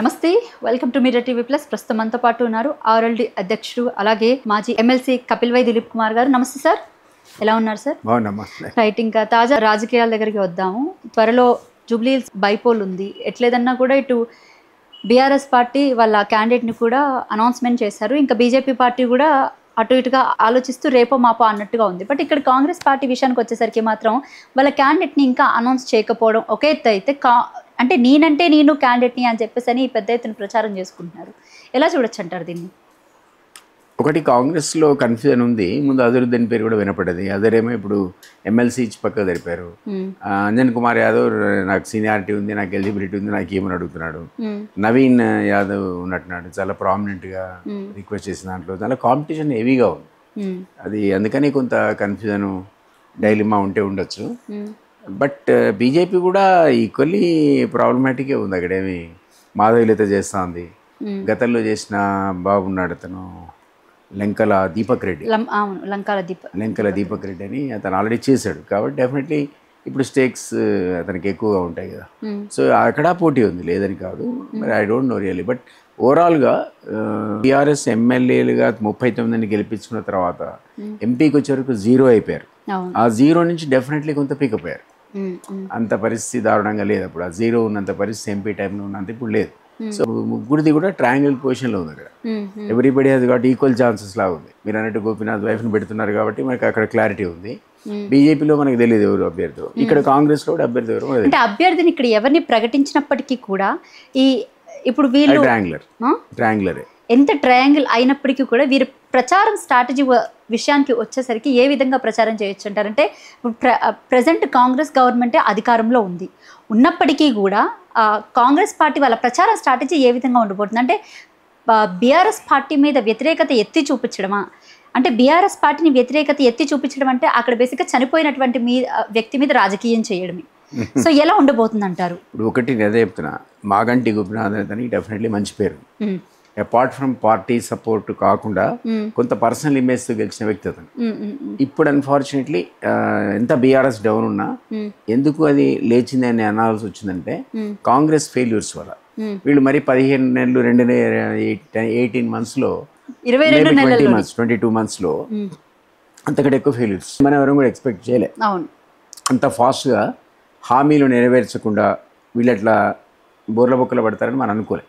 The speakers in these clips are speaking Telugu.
నమస్తే, welcome to media TV plus. ప్రస్తుతం మనతో పాటు ఉన్నారు ఆర్ఎల్డి అధ్యక్షుడు అలాగే మాజీ ఎమ్మెల్సీ కపిల్ వై దిలీప్ కుమార్ గారు. నమస్తే సార్, ఎలా ఉన్నారు సార్? రైట్, ఇంకా తాజా రాజకీయాల దగ్గరికి వద్దాము. త్వరలో జూబ్లీ హిల్స్ బైపోల్ ఉంది. ఎట్లేదన్నా కూడా ఇటు బీఆర్ఎస్ పార్టీ వాళ్ళ క్యాండిడేట్ని కూడా అనౌన్స్మెంట్ చేశారు. ఇంకా బీజేపీ పార్టీ కూడా అటు ఇటుగా ఆలోచిస్తూ రేపో మాపో అన్నట్టుగా ఉంది. బట్ ఇక్కడ కాంగ్రెస్ పార్టీ విషయానికి వచ్చేసరికి మాత్రం వాళ్ళ క్యాండిడేట్ని ఇంకా అనౌన్స్ చేయకపోవడం ఒక ఎత్తు అయితే, అంటే నేను క్యాండిడేట్ని అని చెప్పేసి అని పెద్ద ఎత్తున ప్రచారం చేసుకుంటున్నారు. ఎలా చూడొచ్చు అంటారు దీన్ని? ఒకటి, కాంగ్రెస్లో కన్ఫ్యూజన్ ఉంది. ముందు అజరుద్దీన్ పేరు కూడా వినపడ్డది. అదరేమో ఇప్పుడు ఎమ్మెల్సీ ఇచ్చి పక్కకు జరిపారు. అంజన్ కుమార్ యాదవ్ నాకు సీనియారిటీ ఉంది, నాకు ఎలిజిబిలిటీ ఉంది, నాకు ఏమని అడుగుతున్నాడు. నవీన్ యాదవ్ ఉన్నట్టున్నాడు, చాలా ప్రామినెంట్గా రిక్వెస్ట్ చేసిన దాంట్లో చాలా కాంపిటీషన్ హెవీగా ఉంది. అది అందుకని కొంత కన్ఫ్యూజన్ డైలిమా ఉంటే ఉండొచ్చు. బట్ బీజేపీ కూడా ఈక్వల్లీ ప్రాబ్లమాటికే ఉంది. అక్కడేమి మాధవీలత చేస్తూ ఉంది. గతంలో చేసిన బాబున్నాడు అతను లంకల దీపక్ రెడ్డి, లంకల దీపక్ రెడ్డి అని అతను ఆల్రెడీ చేశాడు. కాబట్టి డెఫినెట్లీ ఇప్పుడు స్టేక్స్ అతనికి ఎక్కువగా ఉంటాయి కదా. సో అక్కడ పోటీ ఉంది, లేదని కాదు. మరి I don't know really. But ఓవరాల్గా టీఆర్ఎస్ ఎమ్మెల్యేలుగా 39 గెలిపించుకున్న తర్వాత ఎంపీకి వచ్చే వరకు 0 అయిపోయారు. ఆ 0 నుంచి డెఫినెట్లీ కొంత పికప్ అయ్యారు. అంత పరిస్థితి దారుణంగా లేదు అప్పుడు. ఆ 0 ఉన్నంత పరిస్థితి ఎంపీ టైంలో ఉన్నంత ఇప్పుడు లేదు. సో ముగ్గురిది కూడా ట్రయాంగిల్ పొజిషన్లో ఉంది అక్కడ. Everybody has got equal chances లాగా ఉంది. మీరు అన్నట్టు గోపీనాథ్ వైఫ్ని పెడుతున్నారు కాబట్టి మనకి అక్కడ క్లారిటీ ఉంది. బీజేపీలో మనకు తెలియదు ఎవరు అభ్యర్థి, ఇక్కడ కాంగ్రెస్ లో అభ్యర్థి ఎవరు. అంటే అభ్యర్థిని ఇక్కడ ఎవరిని ప్రకటించినప్పటికీ కూడా ఈ ఇప్పుడు వీళ్ళు ట్రయాంగులరే ఎంత ట్రయాంగిల్ అయినప్పటికీ కూడా వీరి ప్రచారం స్ట్రాటజీ విషయానికి వచ్చేసరికి ఏ విధంగా ప్రచారం చేయొచ్చు అంటారంటే, ప్రజెంట్ కాంగ్రెస్ గవర్నమెంటే అధికారంలో ఉంది. ఉన్నప్పటికీ కూడా కాంగ్రెస్ పార్టీ వాళ్ళ ప్రచార స్ట్రాటజీ ఏ విధంగా ఉండబోతుంది అంటే, బీఆర్ఎస్ పార్టీ మీద వ్యతిరేకత ఎత్తి చూపించడమా? అంటే బీఆర్ఎస్ పార్టీని వ్యతిరేకత ఎత్తి చూపించడం అంటే అక్కడ బేసిక్గా చనిపోయినటువంటి వ్యక్తి మీద రాజకీయం చేయడమే. సో ఎలా ఉండబోతుంది అంటారు? ఇప్పుడు ఒకటి అదే చెప్తున్నా, మాగంటి గోపీనాథ్ అని డెఫినెట్లీ మంచి పేరు. అపార్ట్ ఫ్రమ్ పార్టీ సపోర్ట్ కాకుండా కొంత పర్సనల్ ఇమేజ్తో గెలిచిన వ్యక్తి అతను. ఇప్పుడు అన్ఫార్చునేట్లీ ఎంత బీఆర్ఎస్ డౌన్ ఉన్నా ఎందుకు అది లేచింది అని అనాల్సి వచ్చిందంటే కాంగ్రెస్ ఫెయిల్యూర్స్ వల్ల. వీళ్ళు మరి 15 నెలలు 18 monthsలో 22 monthsలో అంతకంటే ఎక్కువ ఫెయిల్యూర్స్ మనం ఎవరు కూడా ఎక్స్పెక్ట్ చేయలే. అంత ఫాస్ట్గా హామీలు నెరవేర్చకుండా వీళ్ళు అట్లా బోర్ల బొక్కలు పడతారని మనం అనుకోలే.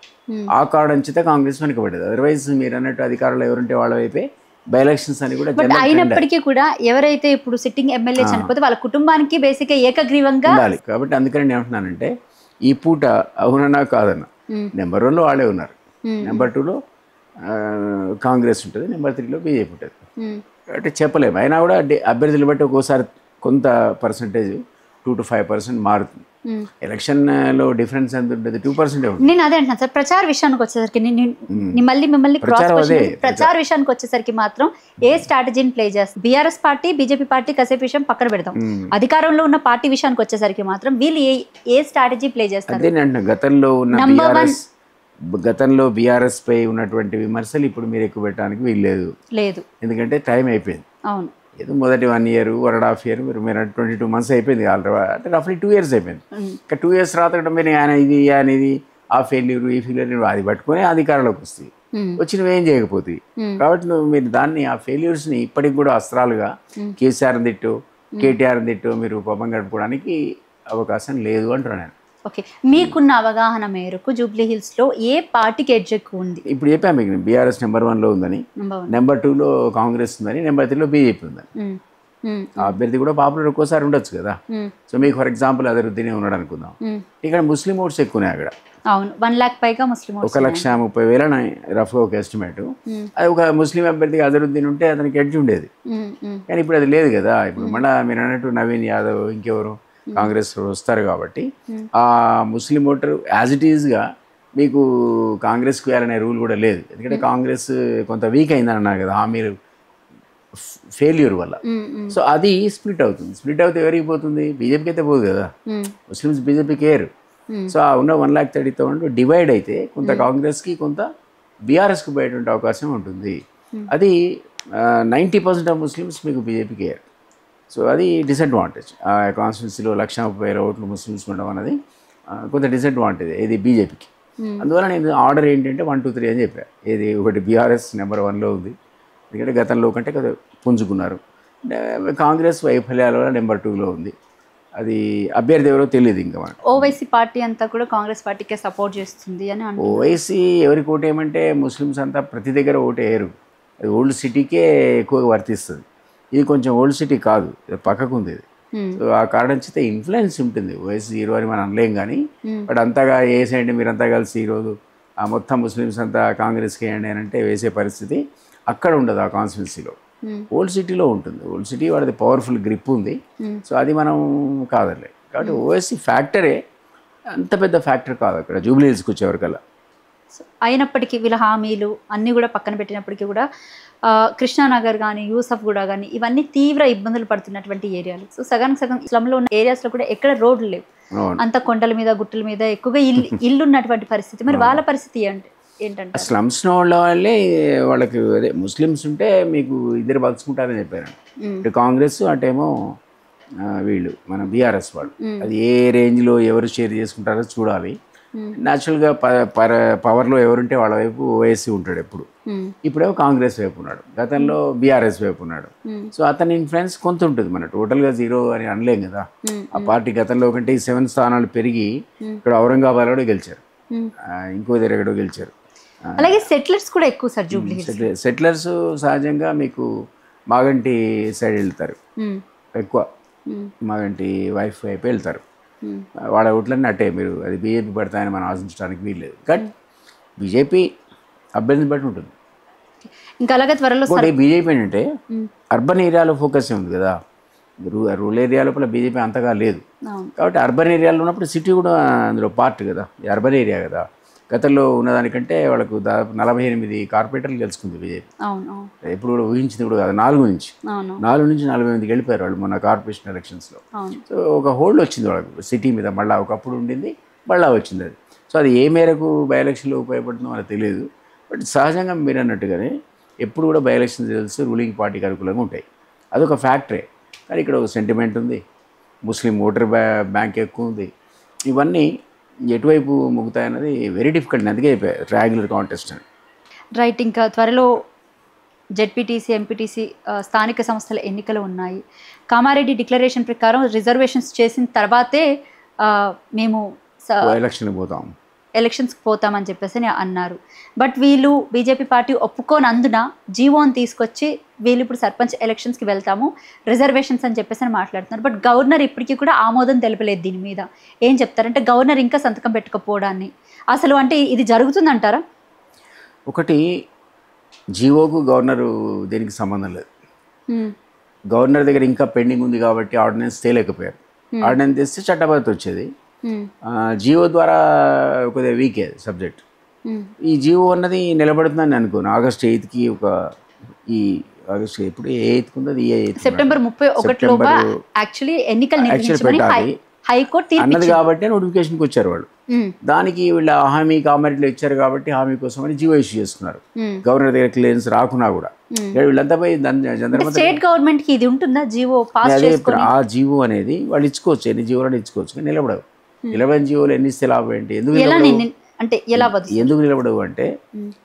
ఆ కారణం చేత కాంగ్రెస్ వెనుకబడ్డది. అదర్వైజ్ మీరు అన్నట్టు అధికారులు ఎవరుంటే వాళ్ళ వైపే బై ఎలక్షన్స్ అని కూడా. అయినప్పటికీ కూడా ఎవరైతే ఇప్పుడు సిట్టింగ్ ఎమ్మెల్యే చనిపోతే వాళ్ళ కుటుంబానికి బేసిక్గా ఏకగ్రీవంగా ఉండాలి. కాబట్టి అందుకని నేను ఏమంటున్నానంటే, ఈ పూట అవునన్నా కాదన్నా నెంబర్ 1లో వాళ్ళే ఉన్నారు, నెంబర్ 2లో కాంగ్రెస్ ఉంటుంది, నెంబర్ 3లో బీజేపీ ఉంటుంది. అంటే చెప్పలేము. అయినా కూడా అభ్యర్థులు బట్టి ఒక్కోసారి కొంత పర్సంటేజ్ 2 to 5% మారుతుంది. ఎలక్షన్లో డిఫరెన్స్ ఎంత ఉంటుంది? 2% ఉంటుంది. నేను అదే అంటున్నాను సార్. ప్రచార విషయానికి వచ్చేసరికి మిమ్మల్ని ప్రచార విషయానికి వచ్చేసరికి మాత్రం ఏ స్ట్రాటజీని ప్లే చేస్తారు? బీఆర్ఎస్ పార్టీ బీజేపీ పార్టీ కాసేపు విషయం పక్కన పెడతాం. అధికారంలో ఉన్న పార్టీ విషయానికి వచ్చేసరికి మాత్రం వీళ్ళు ఏ స్ట్రాటజీ ప్లే చేస్తారు? అదే అంటున్నా, గతంలో బీఆర్ఎస్ పై ఉన్నటువంటి విమర్శలు ఇప్పుడు మీరు ఎక్కువ పెట్టడానికి వీల్లేదు. ఎందుకంటే టైం అయిపోయింది. అవును, ఏదో మొదటి 1 year 1.5 year మీరు 22 months అయిపోయింది ఆల్రెడీ. అంటే రఫ్లీ 2 years అయిపోయింది. ఇంకా 2 years తర్వాత మీరు ఇది ఆ ఫెయిల్యూర్ ఈ ఫెయిల్యూర్ అది పట్టుకొని అధికారంలోకి వస్తాయి. వచ్చినవి ఏం చేయకపోతాయి. కాబట్టి మీరు దాన్ని ఆ ఫెయిల్యూర్స్ని ఇప్పటికి కూడా అస్త్రాలుగా కేసీఆర్ని తిట్టు కేటీఆర్ని తిట్టు మీరు పాపం గడుపుకోవడానికి అవకాశం లేదు అంటున్నాను నేను. ఓకే, మీకున్న అవగాహన మేరకు జూబ్లీ హిల్స్ లో ఏ పార్టీకి ఎడ్జ్ ఎక్కువ ఉంది? ఇప్పుడు చెప్పాను మీకు, బీఆర్ఎస్ నెంబర్ 1లో ఉందని, నెంబర్ 2లో కాంగ్రెస్ ఉందని, నెంబర్ 3లో బీజేపీ ఉందని. ఆ అభ్యర్థి కూడా పాపులర్ ఒక్కోసారి ఉండొచ్చు కదా. సో మీకు ఫర్ ఎగ్జాంపుల్ అజరుద్దీన్ ఉన్నాడు అనుకుందాం. ఇక్కడ ముస్లిం ఓట్స్ ఎక్కువనే అక్కడ. అవును, 1 lakh పైగా ముస్లిం ఓట్స్, 1,30,000 రఫ్గా ఒక ఎస్టిమేట్. అది ఒక ముస్లిం అభ్యర్థికి అజరుద్దీన్ ఉంటే అతనికి ఎడ్జ్ ఉండేది. కానీ ఇప్పుడు అది లేదు కదా. ఇప్పుడు మళ్ళీ మీరు అన్నట్టు నవీన్ యాదవ్ ఇంకెవరు కాంగ్రెస్ వస్తారు కాబట్టి ఆ ముస్లిం ఓటర్ యాజ్ ఇట్ ఈజ్గా మీకు కాంగ్రెస్కి వేయాలనే రూల్ కూడా లేదు. ఎందుకంటే కాంగ్రెస్ కొంత వీక్ అయిందని అన్నారు కదా హామీలు ఫెయిల్యూర్ వల్ల. సో అది స్ప్లిట్ అవుతుంది. స్ప్లిట్ అవుతే ఎవరికి పోతుంది? బీజేపీకి అయితే పోదు కదా. ముస్లిమ్స్ బీజేపీకి వేరు. సో ఆ ఉన్న 1,30,000 డివైడ్ అయితే కొంత కాంగ్రెస్కి కొంత బీఆర్ఎస్కి పోయేటువంటి అవకాశం ఉంటుంది. అది 90% ఆఫ్ ముస్లిమ్స్ మీకు బీజేపీకి వేరు. సో అది డిసడ్వాంటేజ్. కాన్స్టిట్యున్సీలో 1,30,000 ఓట్లు ముస్లిమ్స్ ఉండడం అనేది కొంత డిసడ్వాంటేజ్ ఇది బీజేపీకి. అందువల్ల నేను ఆర్డర్ ఏంటంటే 1, 2, 3 అని చెప్పాను. ఏది ఒకటి బీఆర్ఎస్ నెంబర్ 1లో ఉంది, ఎందుకంటే గతంలో కంటే కదా పుంజుకున్నారు. కాంగ్రెస్ వైఫల్యాల వల్ల నెంబర్ 2లో ఉంది. అది అభ్యర్థి ఎవరో తెలియదు ఇంకా మనకు. ఓవైసీ పార్టీ అంతా కూడా కాంగ్రెస్ పార్టీకే సపోర్ట్ చేస్తుంది అని అంటున్నారు. ఓవైసీ ఎవరికి ఓటేయమంటే ముస్లిమ్స్ అంతా ప్రతి దగ్గర ఓటేయరు. అది ఓల్డ్ సిటీకే ఎక్కువగా వర్తిస్తుంది. ఇది కొంచెం ఓల్డ్ సిటీ కాదు, పక్కకు ఉంది ఇది. సో ఆ కారణం చేత ఇన్ఫ్లుయెన్స్ ఉంటుంది. ఓవైసీ హీరో అని మనం అనలేం, కానీ బట్ అంతగా వేసేయండి మీరంతా కలిసి ఈరోజు ఆ మొత్తం ముస్లిమ్స్ అంతా కాంగ్రెస్కి వేయండి అని అంటే వేసే పరిస్థితి అక్కడ ఉండదు, ఆ కాన్స్టిట్యున్సీలో. ఓల్డ్ సిటీలో ఉంటుంది. ఓల్డ్ సిటీ వాడిది పవర్ఫుల్ గ్రిప్ ఉంది. సో అది మనం కాదలే. కాబట్టి ఓవైసీ ఫ్యాక్టరే అంత పెద్ద ఫ్యాక్టర్ కాదు అక్కడ జూబ్లీ హిల్స్కి వచ్చేవరకల్లా. అయినప్పటికీ వీళ్ళ హామీలు అన్నీ కూడా పక్కన పెట్టినప్పటికీ కూడా కృష్ణానగర్ కానీ యూసఫ్గూడ కానీ ఇవన్నీ తీవ్ర ఇబ్బందులు పడుతున్నటువంటి ఏరియాలు. సో సగం స్లమ్లో ఉన్న ఏరియాస్లో కూడా ఎక్కడ రోడ్లు లేవు, అంత కొండల మీద గుట్టల మీద ఎక్కువగా ఇల్లు ఉన్నటువంటి పరిస్థితి. మరి వాళ్ళ పరిస్థితి ఏంటంటే స్లమ్స్ వాళ్ళ వాళ్ళే వాళ్ళకి అదే ముస్లిమ్స్ ఉంటే మీకు ఇద్దరు బతుకుంటారని చెప్పారు. ఇటు కాంగ్రెస్ అటేమో వీళ్ళు మన బీఆర్ఎస్ వాళ్ళు. అది ఏ రేంజ్లో ఎవరు షేర్ చేసుకుంటారో చూడాలి. న్యాచురల్గా పవర్లో ఎవరుంటే వాళ్ళ వైపు ఓవైసీ ఉంటాడు ఎప్పుడు. ఇప్పుడేమో కాంగ్రెస్ వైపు ఉన్నాడు, గతంలో బీఆర్ఎస్ వైపు ఉన్నాడు. సో అతని ఇన్ఫ్లుయెన్స్ కొంత ఉంటుంది. మన టోటల్గా 0 అని అనలేం కదా. ఆ పార్టీ గతంలో కంటే 7 స్థానాలు పెరిగి ఇక్కడ ఔరంగాబాద్లో కూడా గెలిచారు, ఇంకో దగ్గర ఎక్కడో గెలిచారు. అలాగే సెటిలర్స్ కూడా ఎక్కువ సార్ జూబ్లీ. సెటిలర్స్ సహజంగా మీకు మాగంటి సైడ్ వెళ్తారు ఎక్కువ, మాగంటి వైఫ్ వైపు వెళ్తారు. వాళ్ళ ఓట్లన్నీ అట్టే. మీరు అది బీజేపీ పడతాయని మనం ఆశించడానికి వీల్లేదు. బట్ బీజేపీ అభ్యర్థిని బట్టి ఉంటుంది. ఇంకా అలాగే త్వరలో బీజేపీ ఏంటంటే అర్బన్ ఏరియాలో ఫోకస్ ఉంది కదా, రూరల్ ఏరియా లోపల బీజేపీ అంతగా లేదు. కాబట్టి అర్బన్ ఏరియాలో ఉన్నప్పుడు సిటీ కూడా అందులో పార్ట్ కదా, అర్బన్ ఏరియా కదా. గతంలో ఉన్నదానికంటే వాళ్ళకు దాదాపు 48 కార్పొరేటర్లు గెలుచుకుంది బీజేపీ. ఎప్పుడు కూడా ఊహించింది కూడా కాదు. 4 నుంచి 48 వెళ్ళిపోయారు వాళ్ళు మొన్న కార్పొరేషన్ ఎలక్షన్స్లో. సో ఒక హోల్డ్ వచ్చింది వాళ్ళకు సిటీ మీద. మళ్ళీ ఒకప్పుడు ఉండింది, మళ్ళీ వచ్చింది అది. సో అది ఏ మేరకు బై ఎలక్షన్లో ఉపయోగపడుతుందో మనకు తెలియదు. బట్ సహజంగా మీరు అన్నట్టుగానే ఎప్పుడు కూడా బై ఎలక్షన్ రిజల్ట్స్ రూలింగ్ పార్టీకి అనుకూలంగా ఉంటాయి. అదొక ఫ్యాక్టరే. కానీ ఇక్కడ ఒక సెంటిమెంట్ ఉంది, ముస్లిం ఓటర్ బ్యాంక్ ఎక్కువ ఉంది. ఇవన్నీ ఎటువైపు ముగుతాయన్నది వెరీ డిఫికల్ట్. అందుకే ట్రయాంగులర్ కాంటెస్ట్ అని. రైట్. ఇంకా త్వరలో జెడ్పీటీసీ, ఎంపీటీసీ స్థానిక సంస్థల ఎన్నికలు ఉన్నాయి. కామారెడ్డి డిక్లరేషన్ ప్రకారం రిజర్వేషన్స్ చేసిన తర్వాతే మేము ఎలక్షన్స్కి పోతామని చెప్పేసి అన్నారు. బట్ వీళ్ళు బీజేపీ పార్టీ ఒప్పుకోనందున జీవోని తీసుకొచ్చి వీళ్ళు ఇప్పుడు సర్పంచ్ ఎలక్షన్స్కి వెళ్తాము రిజర్వేషన్స్ అని చెప్పేసి మాట్లాడుతున్నారు. బట్ గవర్నర్ ఇప్పటికీ కూడా ఆమోదం తెలపలేదు దీని మీద. ఏం చెప్తారంటే గవర్నర్ ఇంకా సంతకం పెట్టుకోపోవడాన్ని అసలు అంటే ఇది జరుగుతుందంటారా? ఒకటి, జీవోకు గవర్నరు దేనికి సంబంధం లేదు. గవర్నర్ దగ్గర ఇంకా పెండింగ్ ఉంది కాబట్టి ఆర్డినెన్స్ తేలేకపోయారు. ఆర్డినెన్స్ తెస్తే చట్టబద్ధత వచ్చేది. జియో ద్వారా కొద్దిగా వీకే సబ్జెక్ట్. ఈ జియో అన్నది నిలబడుతుందని అనుకోను. ఆగస్ట్ 8కి ఈ ఆగస్ట్ ఎప్పుడు 8కి ఉంది, సెప్టెంబర్ 31 యాక్చువల్లీ ఎన్నికలు పెట్టాలి హైకోర్టు అన్నది కాబట్టి నోటిఫికేషన్కి వచ్చారు వాళ్ళు. దానికి వీళ్ళ హామీ కామారెడ్డిలో ఇచ్చారు కాబట్టి హామీ కోసం అని జియో ఇష్యూ చేసుకున్నారు. గవర్నర్ దగ్గర క్లియరెన్స్ రాకున్నా కూడా వీళ్ళంతా పోయి స్టేట్ గవర్నమెంట్కి ఇది ఉంటుందా జియో పాస్ చేసుకొని? ఆ జియో అనేది వాళ్ళు ఇచ్చుకోవచ్చు, ఎన్ని జియోలను ఇచ్చుకోవచ్చు, కానీ నిలబడవు. నిలబడిన జియోలు ఎన్ని ఇస్తే లాభం ఏంటి? ఎందుకు నిలబడవు అంటే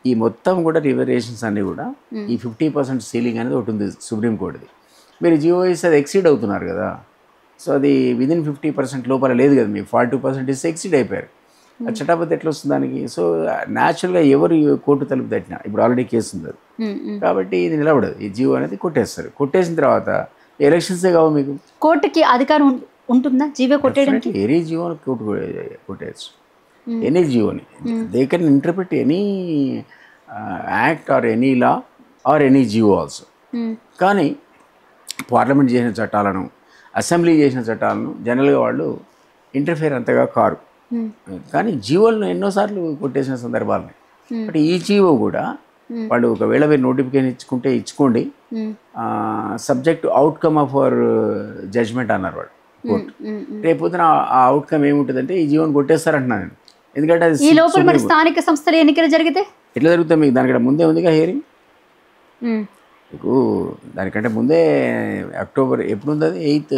ఈ మొత్తం కూడా రిజర్వేషన్స్ అన్ని కూడా ఈ 50% సీలింగ్ అనేది ఒకటి ఉంది సుప్రీంకోర్టుది. మీరు జియో ఇస్తే అది ఎక్సీడ్ అవుతున్నారు కదా. సో అది విదిన్ 50% లోపల లేదు కదా, మీకు 42% ఇస్తే ఎక్సీడ్ అయిపోయారు. అది చట్టబద్ధ ఎట్లా వస్తుంది దానికి? సో న్యాచురల్గా ఎవరు కోర్టు తలుపు తట్టినా ఇప్పుడు ఆల్రెడీ కేసు ఉంది అది, కాబట్టి ఇది నిలబడదు. ఈ జియో అనేది కొట్టేస్తారు. కొట్టేసిన తర్వాత ఎలక్షన్సే కావు మీకు. కోర్టుకి అధికారం ఉంటుందా జీవో కొట్టేయడానికి? ఎనీ జియోని కోర్టు కొట్టేయచ్చు, ఎనీ జియోని. They can interpret any act or any law or any G O also. కానీ పార్లమెంట్ చేసిన చట్టాలను, అసెంబ్లీ చేసిన చట్టాలను జనరల్గా వాళ్ళు ఇంటర్ఫియర్ అంతగా కారు. కానీ జియోలను ఎన్నోసార్లు కొట్టేసిన సందర్భాలు ఉన్నాయి. బట్ ఈ జియో కూడా వాళ్ళు ఒకవేళ మీరు నోటిఫికేషన్ ఇచ్చుకోండి, subject outcome of our judgement అన్నారు వాళ్ళు కోర్టు. రేపొద్దున ఆ అవుట్కమ్ ఏముంటుందంటే ఈ జీవోని కొట్టేస్తారంటున్నాను నేను. ఎందుకంటే అది ఈ లోపల మరి స్థానిక సంస్థల ఎన్నికలు జరిగితే ఎట్లా జరుగుతాయి? మీకు దానికంటే ముందే ఉందిగా హియరింగ్. మీకు దానికంటే ముందే అక్టోబర్ ఎప్పుడు ఉంది? అది 8th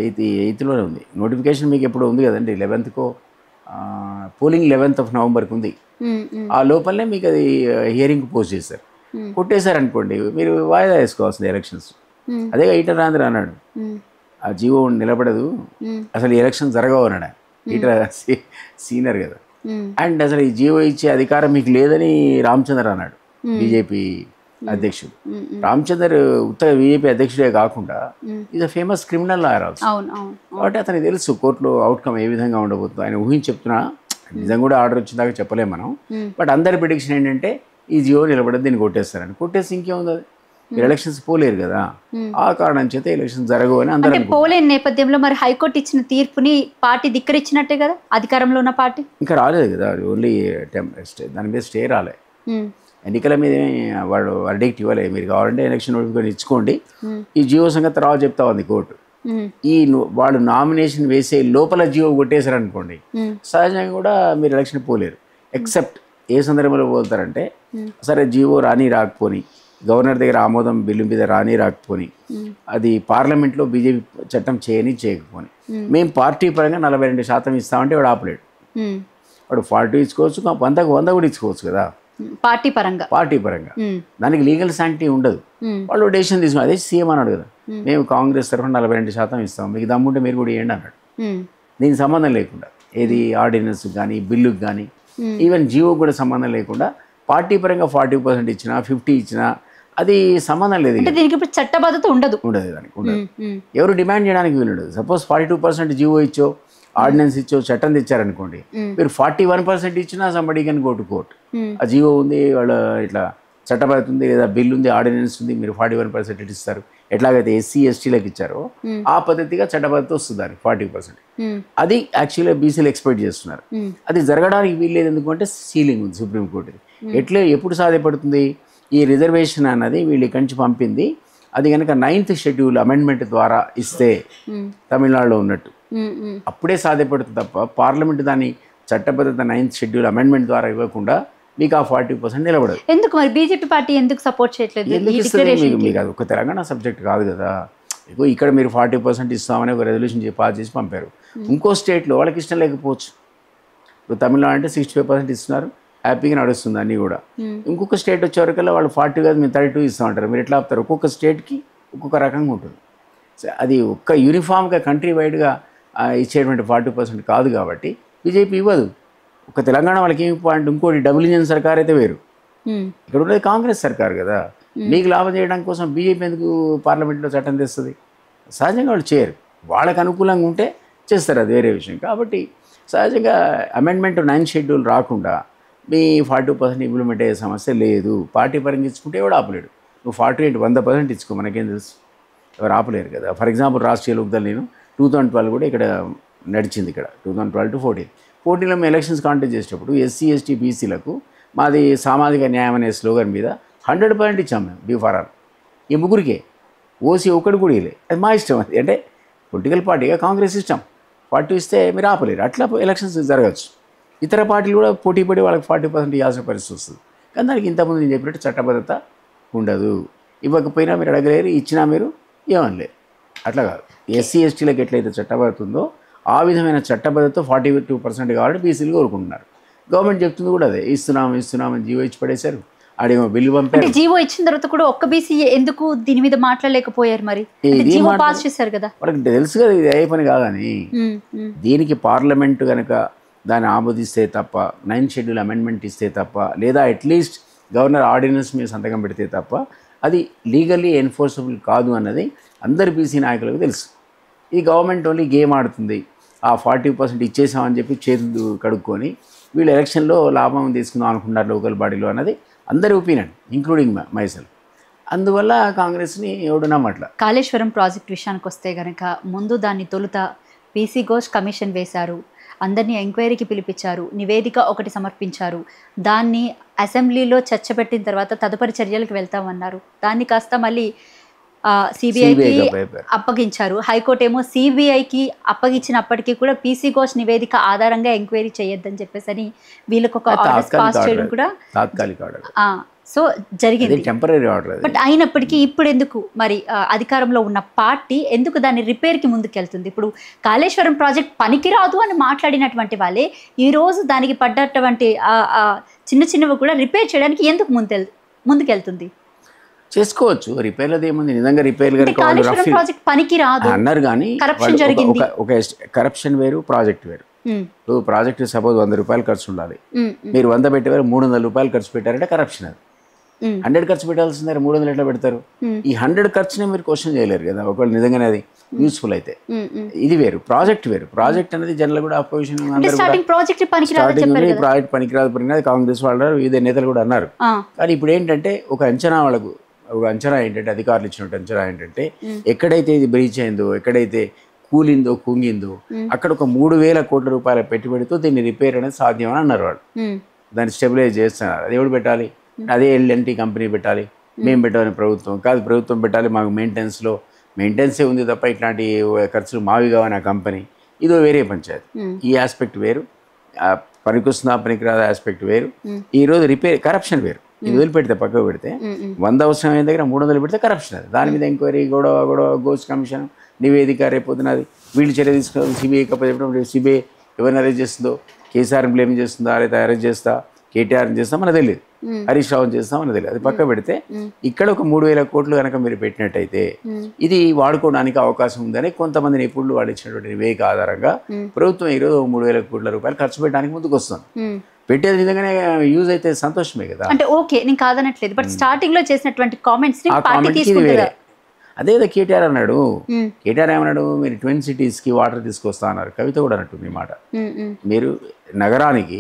8th 8thలోనే ఉంది నోటిఫికేషన్. మీకు ఎప్పుడు ఉంది కదండి, 11th పోలింగ్ 11th నవంబర్కి ఉంది. ఆ లోపలనే మీకు అది హియరింగ్ పోస్ట్ చేశారు. కొట్టేశారు అనుకోండి, మీరు వాయిదా వేసుకోవాల్సింది ఎలక్షన్స్. అదే ఈటల రాజేందర్ అన్నాడు, ఆ జీవో నిలబడదు, అసలు ఎలక్షన్ జరగవు అన్నాడు. ఈటల సీనియర్ కదా. అండ్ అసలు ఈ జీవో ఇచ్చే అధికారం మీకు లేదని రామచంద్ర అన్నాడు, బీజేపీ అధ్యక్షుడు. రామచందర్ ఉత్తర బీజేపీ అధ్యక్షుడే కాకుండా is a famous criminal lawyer also. కాబట్టి అతనికి తెలుసు కోర్టులో అవుట్కమ్ ఏ విధంగా ఉండబోతుందో. ఆయన ఊహించి చెప్తున్నా, నిజంగా కూడా ఆర్డర్ వచ్చిందాక చెప్పలేము మనం. బట్ అందరి ప్రిడిక్షన్ ఏంటంటే ఈ జియో నిలబడదు, దీన్ని కొట్టేస్తారని. కొట్టేసి ఇంకేముంది, అది మీరు ఎలక్షన్స్ పోలేరు కదా. ఆ కారణం చేత ఎలక్షన్స్ జరగవు అని అందరూ పోలేని నేపథ్యంలో మరి హైకోర్టు ఇచ్చిన తీర్పుని పార్టీ ధిక్కరించినట్టే కదా, అధికారంలో ఉన్న పార్టీ. ఇంకా రాలేదు కదా, ఓన్లీ దాని మీద స్టే రాలే. ఎన్నికల మీద వాడు వర్డిక్ట్ ఇవ్వలే. మీరు కావాలంటే ఎలక్షన్ నోటిఫికేషన్ ఇచ్చుకోండి, ఈ జియో సంగతి తర్వాత చెప్తా ఉంది కోర్టు. ఈ వాడు నామినేషన్ వేసే లోపల జియో కొట్టేశారు అనుకోండి, సహజంగా కూడా మీరు ఎలక్షన్ పోలేరు. ఎక్సెప్ట్ ఏ సందర్భంలో పోతారంటే, సరే జియో రాని రాకపోని, గవర్నర్ దగ్గర ఆమోదం బిల్లు మీద రాని రాకపోని, అది పార్లమెంట్లో బీజేపీ చట్టం చేయకపోని, మేము పార్టీ పరంగా 42% ఇస్తామంటే వాడు ఆపలేడు. వాడు 40 ఇచ్చుకోవచ్చు, 100 కూడా ఇచ్చుకోవచ్చు కదా పార్టీ పరంగా. దానికి లీగల్ శాంక్టిటీ ఉండదు. వాళ్ళు డెసిషన్ తీసుకున్నారు. అదే సీఎం అన్నాడు కదా, మేము కాంగ్రెస్ తరఫున 42% ఇస్తాం, మీకు దమ్ముంటే మీరు కూడా ఇవ్వండి అన్నాడు. దీనికి సంబంధం లేకుండా, ఏది ఆర్డినెన్స్ కానీ బిల్లుకి కానీ ఈవెన్ జియో కూడా సంబంధం లేకుండా పార్టీ పరంగా 40% ఇచ్చినా 50 ఇచ్చినా అది సంబంధం లేదు. చట్టబద్ధత ఉండదు దానికి ఉండదు. ఎవరు డిమాండ్ చేయడానికి వీలుండదు. సపోజ్ 42% జియో ఇచ్చో, ఆర్డినెన్స్ ఇచ్చో, చట్టం తెచ్చారనుకోండి, మీరు 41% ఇచ్చినా somebody can go to court. ఆ జియో ఉంది, వాళ్ళ ఇట్లా చట్టబద్ధత ఉంది, లేదా బిల్ ఉంది, ఆర్డినెన్స్ ఉంది, మీరు 41% ఇస్తారు. ఎట్లాగైతే ఎస్సీ ఎస్టీలకు ఇచ్చారో ఆ పద్ధతిగా చట్టబద్ధత వస్తుంది దానికి 40%. అది యాక్చువల్గా బీసీలు ఎక్స్పెక్ట్ చేస్తున్నారు. అది జరగడానికి వీల్లేదు. ఎందుకంటే సీలింగ్ ఉంది సుప్రీంకోర్టు. ఎప్పుడు సాధ్యపడుతుంది ఈ రిజర్వేషన్ అన్నది వీళ్ళు ఇక్కడి నుంచి పంపింది, అది కనుక 9th షెడ్యూల్ అమెండ్మెంట్ ద్వారా ఇస్తే తమిళనాడులో ఉన్నట్టు అప్పుడే సాధ్యపడుతుంది తప్ప పార్లమెంట్ దాన్ని చట్టబద్ధత 9th షెడ్యూల్ అమెండ్మెంట్ ద్వారా ఇవ్వకుండా మీకు ఆ 40% నిలబడదు. ఎందుకు మరి బీజేపీ పార్టీ ఎందుకు సపోర్ట్ చేయట్లేదు? మీకు అది ఒక తెలంగాణ సబ్జెక్ట్ కాదు కదా. ఇక్కడ మీరు 40% ఇస్తామని ఒక రెజల్యూషన్ పాస్ చేసి పంపారు. ఇంకో స్టేట్లో వాళ్ళకి ఇష్టం లేకపోవచ్చు. ఇప్పుడు తమిళనాడు అంటే 65% ఇస్తున్నారు, హ్యాపీగా నడుస్తుంది అన్నీ కూడా. ఇంకొక స్టేట్ వచ్చేవరకల్లా వాళ్ళు 40 కాదు మేము 32 ఇస్తామంటారు. మీరు ఎట్లా ఆపుతారు? ఒక్కొక్క స్టేట్కి ఒక్కొక్క రకంగా ఉంటుంది. అది ఒక్క యూనిఫామ్గా కంట్రీ వైడ్గా ఇచ్చేటువంటి 40% కాదు కాబట్టి బీజేపీ ఇవ్వదు. ఒక తెలంగాణ వాళ్ళకి ఏమి పాయింట్. ఇంకోటి డబుల్ ఇంజన్ సర్కార్ అయితే వేరు, ఇక్కడ ఉన్నది కాంగ్రెస్ సర్కార్ కదా. మీకు లాభం చేయడం కోసం బీజేపీ ఎందుకు పార్లమెంట్లో చట్టం తెస్తుంది? సహజంగా వాళ్ళు చేయరు. వాళ్ళకి అనుకూలంగా ఉంటే చేస్తారు, అది వేరే విషయం. కాబట్టి సహజంగా అమెండ్మెంట్ 9th షెడ్యూల్ రాకుండా మీ 40% ఇంప్లిమెంట్ అయ్యే సమస్య లేదు. పార్టీ పరంగా ఇచ్చుకుంటే ఎవడు ఆపలేడు. నువ్వు 48 100% ఇచ్చుకో, మనకేం తెలుసు, ఎవరు ఆపలేరు కదా. ఫర్ ఎగ్జాంపుల్ రాష్ట్రీయ లోక్దళ్ నేను 2012 కూడా ఇక్కడ నడిచింది. ఇక్కడ 2012 to 14లో మేము ఎలక్షన్స్ కాంటెస్ట్ చేసేటప్పుడు ఎస్సీ ఎస్టీ బీసీలకు మాది సామాజిక న్యాయం అనే స్లోగన్ మీద 100% ఇచ్చాం మేము బీఫారాలు. ఈ ముగ్గురికే, ఓసీ ఒక్కడు కూడా ఇలే. అది మా ఇష్టం. అది అంటే పొలిటికల్ పార్టీగా కాంగ్రెస్ ఇష్టం. 40 ఇస్తే మీరు ఆపలేరు. అట్లా ఎలక్షన్స్ జరగచ్చు. ఇతర పార్టీలు కూడా పోటీ పడి వాళ్ళకి 40% ఇవ్వాల్సిన పరిస్థితి వస్తుంది. కానీ దానికి ఇంతకుముందు నేను చెప్పినట్టు చట్టబద్ధత ఉండదు. ఇవ్వకపోయినా మీరు అడగలేరు, ఇచ్చినా మీరు ఏమనలేరు. అట్లా కాదు. ఎస్సీ ఎస్టీలకు ఎట్లయితే చట్టబద్ధత ఉందో ఆ విధమైన చట్టబద్ధత 42% కావాలని బీసీలు కోరుకుంటున్నారు. గవర్నమెంట్ చెప్తుంది కూడా అదే, ఇస్తున్నామని జీవో ఇచ్చి పడేశారు. ఆడేమో బిల్లు పంపారు. జీవో ఇచ్చిన తర్వాత కూడా ఒక్క బీసీ ఎందుకు దీని మీద మాట్లాడలేకపోయారు? మరి జీవో పాస్ చేశారు కదా, వాళ్ళకి తెలుసు కదా ఇది అయ్యే పని కాదని. దీనికి పార్లమెంట్ కనుక దాన్ని ఆమోదిస్తే తప్ప, 9th షెడ్యూల్ అమెండ్మెంట్ ఇస్తే తప్ప, లేదా అట్లీస్ట్ గవర్నర్ ఆర్డినెన్స్ మీద సంతకం పెడితే తప్ప అది లీగల్లీ ఎన్ఫోర్సబుల్ కాదు అన్నది అందరి బీసీ నాయకులకు తెలుసు. ఈ గవర్నమెంట్ ఓన్లీ గేమ్ ఆడుతుంది. ఆ 40% ఇచ్చేసామని చెప్పి చేతులు కడుక్కొని వీళ్ళు ఎలక్షన్లో లాభం తీసుకుందాం అనుకుంటున్నారు లోకల్ బాడీలో అన్నది అందరి ఒపీనియన్, ఇంక్లూడింగ్ మైసెల్ఫ్. అందువల్ల కాంగ్రెస్ని ఎవడు నమ్మట్ల. కాళేశ్వరం ప్రాజెక్ట్ విషయానికి వస్తే కనుక ముందు దాన్ని తొలుత పీసీ ఘోష్ కమిషన్ వేశారు, అందరినీ ఎంక్వైరీకి పిలిపించారు, నివేదిక ఒకటి సమర్పించారు. దాన్ని అసెంబ్లీలో చర్చ పెట్టిన తర్వాత తదుపరి చర్యలకు వెళ్తామన్నారు. దాన్ని కాస్త మళ్ళీ సిబిఐకి అప్పగించారు. హైకోర్టు ఏమో సిబిఐకి అప్పగించినప్పటికీ కూడా పీసీ ఘోష్ నివేదిక ఆధారంగా ఎంక్వైరీ చేయొద్దని చెప్పేసి అని వీళ్ళకి ఒక ఆర్డర్స్ పాస్ చేయడం కూడా తాత్కాలిక ఆర్డర్. సో జరిగింది టెంపరరీ ఆర్డర్. బట్ అయినప్పటికీ ఇప్పుడు ఎందుకు మరి అధికారంలో ఉన్న పార్టీ ఎందుకు దాన్ని రిపేర్కి ముందుకెళ్తుంది? ఇప్పుడు కాళేశ్వరం ప్రాజెక్ట్ పనికిరాదు అని మాట్లాడినటువంటి వాళ్ళే ఈరోజు దానికి పడ్డటువంటి చిన్న చిన్నవి కూడా రిపేర్ చేయడానికి ఎందుకు ముందుకెళ్తుంది? చేసుకోవచ్చు, రిపేర్లది ఏముంది, నిజంగా రిపేర్ ప్రాజెక్ట్ పనికి రాదు అన్నారు కానీ కరప్షన్ జరిగింది. ఒక కరప్షన్ వేరు, ప్రాజెక్ట్ వేరు. ఇప్పుడు ప్రాజెక్ట్ సపోజ్ 100 రూపాయలు ఖర్చు ఉండాలి, మీరు 100 పెట్టేవారు 300 రూపాయలు ఖర్చు పెట్టారంటే కరప్షన్. అది 100 ఖర్చు పెట్టాల్సిందే, 300 ఎట్లా పెడతారు? ఈ 100 ఖర్చునే మీరు క్వశ్చన్ చేయలేరు కదా, ఒకవేళ నిజంగానే అది యూస్ఫుల్ అయితే. ఇది వేరు, ప్రాజెక్ట్ వేరు. ప్రాజెక్ట్ అనేది జనరల్ కూడా అపోజిషన్ ప్రాజెక్ట్ పనికిరాదు కాంగ్రెస్ వాళ్ళు వివిధ నేతలు కూడా అన్నారు. కానీ ఇప్పుడు ఏంటంటే ఒక అంచనా, వాళ్ళకు ఒక అంచనా ఏంటంటే, అధికారులు ఇచ్చినట్టు అంచనా ఏంటంటే, ఎక్కడైతే ఇది బ్రీచ్ అయిందో, ఎక్కడైతే కూలిందో కుంగిందో అక్కడ ఒక 3,000 కోట్ల రూపాయల పెట్టుబడితో దీన్ని రిపేర్ అనేది సాధ్యం అని అన్నారు వాళ్ళు. దాన్ని స్టెబిలైజ్ చేస్తున్నారు. అది ఎవరు పెట్టాలి? అదే ఎల్ఎన్టీ కంపెనీ పెట్టాలి, మేము పెట్టాలని ప్రభుత్వం కాదు, ప్రభుత్వం పెట్టాలి, మాకు మెయింటెనెన్సే ఉంది తప్ప ఇట్లాంటి ఖర్చులు మావి కావని ఆ కంపెనీ. ఇదో వేరే పంచాయతీ. ఈ ఆస్పెక్ట్ వేరు, పనికొస్తుందా పనికిరాదా ఆస్పెక్ట్ వేరు. ఈరోజు రిపేర్ కరప్షన్ వేరు. ఇది వదిలిపెడితే పక్కకు పెడితే 100 అవసరమైన దగ్గర 300 పెడితే కరప్షన్. అది దాని మీద ఎంక్వైరీ, గొడవ ఘోష్ కమిషన్ నివేదిక, రేపొద్దున అది వీళ్ళు చర్య తీసుకున్నారు. సిబిఐ చెప్పడం, సిబిఐ ఎవరిని అరెస్ట్ చేస్తుందో, కేసీఆర్ని బ్లేమ్ చేస్తుందా, లేదా అరెస్ట్ చేస్తా, కేటీఆర్ని చేస్తాం మనకు తెలియదు, హరీష్ రావుని చేస్తాం మనకు తెలియదు. అది పక్క పెడితే ఇక్కడ ఒక 3,000 కోట్లు కనుక మీరు పెట్టినట్టయితే ఇది వాడుకోవడానికి అవకాశం ఉందని కొంతమంది నిపుణులు వాళ్ళు ఇచ్చినటువంటి నివేదిక ఆధారంగా ప్రభుత్వం ఈరోజు 3,000 కోట్ల రూపాయలు ఖర్చు పెట్టడానికి ముందుకు వస్తుంది. పెట్టేది నిజంగానే యూజ్ అయితే సంతోషమే కదా. అంటే ఓకే, నేను కాదనట్లేదు, బట్ స్టార్టింగ్ లో చేసినటువంటి కామెంట్స్ అదే కేటీఆర్ అన్నాడు. కేటీఆర్ ఏమన్నాడు? మీరు ట్విన్ సిటీస్కి వాటర్ తీసుకొస్తా అన్నారు. కవిత కూడా అన్నట్టు మీ మాట, మీరు నగరానికి